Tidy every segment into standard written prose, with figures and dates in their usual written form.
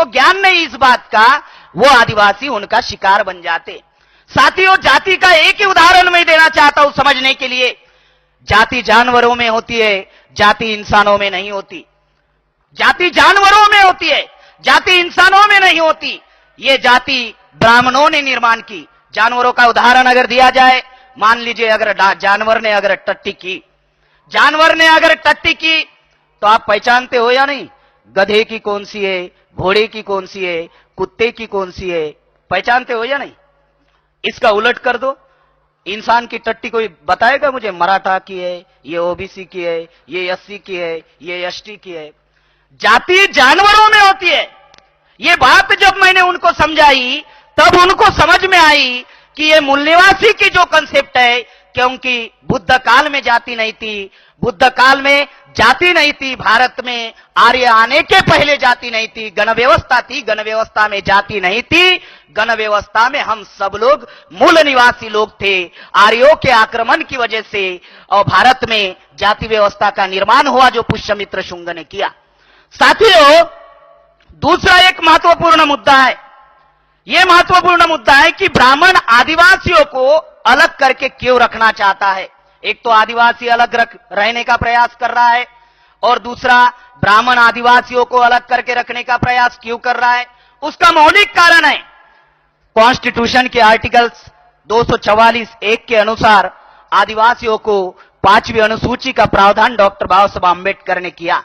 जिनको ज्ञान नहीं इस बात का, वो आदिवासी उनका शिकार बन जाते। साथियों, जाति का एक ही उदाहरण मैं देना चाहता हूं समझने के लिए। जाति जानवरों में होती है, जाति इंसानों में नहीं होती। जाति जानवरों में होती है, जाति इंसानों में नहीं होती। ये जाति ब्राह्मणों ने निर्माण की। जानवरों का उदाहरण अगर दिया जाए, मान लीजिए अगर जानवर ने अगर टट्टी की, जानवर ने अगर टट्टी की तो आप पहचानते हो या नहीं? गधे की कौन सी है, घोड़े की कौन सी है, कुत्ते की कौन सी है, पहचानते हो या नहीं? इसका उलट कर दो, इंसान की टट्टी कोई बताएगा मुझे? मराठा की है, ये ओबीसी की है, ये एससी की है, ये एसटी की है। जाति जानवरों में होती है। ये बात जब मैंने उनको समझाई तब उनको समझ में आई कि ये मूल निवासी की जो कंसेप्ट है, क्योंकि बुद्ध काल में जाति नहीं थी, बुद्ध काल में जाति नहीं थी, भारत में आर्य आने के पहले जाति नहीं थी, गण व्यवस्था थी, गण व्यवस्था में जाति नहीं थी, गण व्यवस्था में हम सब लोग मूल निवासी लोग थे। आर्यों के आक्रमण की वजह से और भारत में जाति व्यवस्था का निर्माण हुआ जो पुष्यमित्र शुंग ने किया। साथियों, दूसरा एक महत्वपूर्ण मुद्दा है। यह महत्वपूर्ण मुद्दा है कि ब्राह्मण आदिवासियों को अलग करके क्यों रखना चाहता है। एक तो आदिवासी अलग रहने का प्रयास कर रहा है, और दूसरा ब्राह्मण आदिवासियों को अलग करके रखने का प्रयास क्यों कर रहा है। उसका मौलिक कारण है कॉन्स्टिट्यूशन के आर्टिकल्स 244(1) के अनुसार आदिवासियों को 5वीं अनुसूची का प्रावधान डॉक्टर बाबा साहब आंबेडकर ने किया।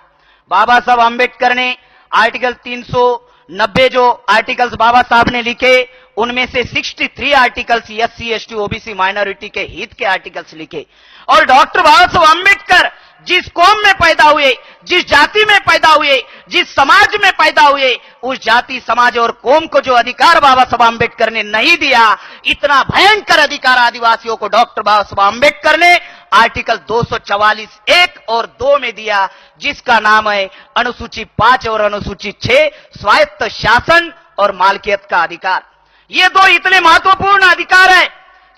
बाबा साहब आंबेडकर ने आर्टिकल 390 जो आर्टिकल्स बाबा साहब ने लिखे, उनमें से 63 articles SC ST OBC minority के हित के आर्टिकल्स लिखे। और डॉक्टर बाबा साहब आंबेडकर जिस कौम में पैदा हुए, जिस जाति में पैदा हुए, जिस समाज में पैदा हुए, उस जाति समाज और कौम को जो अधिकार बाबा साहब आंबेडकर ने नहीं दिया, इतना भयंकर अधिकार आदिवासियों को डॉक्टर बाबा साहब आंबेडकर ने आर्टिकल 244(1) और 2 में दिया, जिसका नाम है अनुसूची 5 और अनुसूची 6 स्वायत्त शासन और मालकियत का अधिकार। ये दो इतने महत्वपूर्ण अधिकार है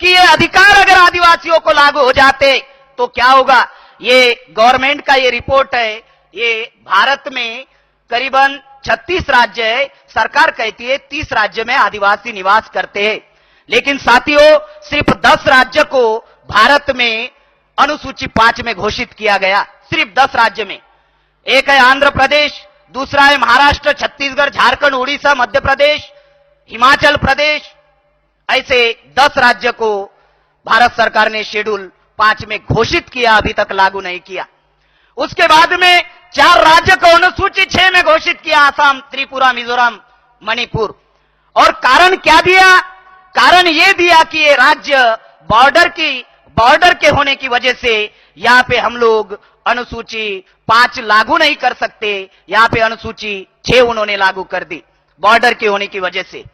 कि ये अधिकार अगर आदिवासियों को लागू हो जाते तो क्या होगा। ये गवर्नमेंट का ये रिपोर्ट है। ये भारत में करीबन 36 राज्य है, सरकार कहती है 30 राज्य में आदिवासी निवास करते हैं, लेकिन साथियों सिर्फ 10 राज्य को भारत में अनुसूची 5 में घोषित किया गया। सिर्फ 10 राज्य में। एक है आंध्र प्रदेश, दूसरा है महाराष्ट्र, छत्तीसगढ़, झारखंड, उड़ीसा, मध्य प्रदेश, हिमाचल प्रदेश। ऐसे 10 राज्य को भारत सरकार ने शेड्यूल 5 में घोषित किया, अभी तक लागू नहीं किया। उसके बाद में 4 राज्य को अनुसूची 6 में घोषित किया, आसाम, त्रिपुरा, मिजोरम, मणिपुर। और कारण क्या दिया? कारण यह दिया कि ये राज्य बॉर्डर के होने की वजह से यहां पे हम लोग अनुसूची 5 लागू नहीं कर सकते, यहां पे अनुसूची 6 उन्होंने लागू कर दी बॉर्डर के होने की वजह से।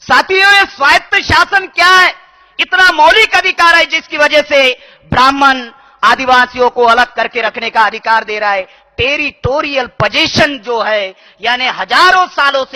साथियों, ये स्वायत्त शासन क्या है? इतना मौलिक अधिकार है जिसकी वजह से ब्राह्मण आदिवासियों को अलग करके रखने का अधिकार दे रहा है। टेरिटोरियल पोजीशन जो है, यानी हजारों सालों से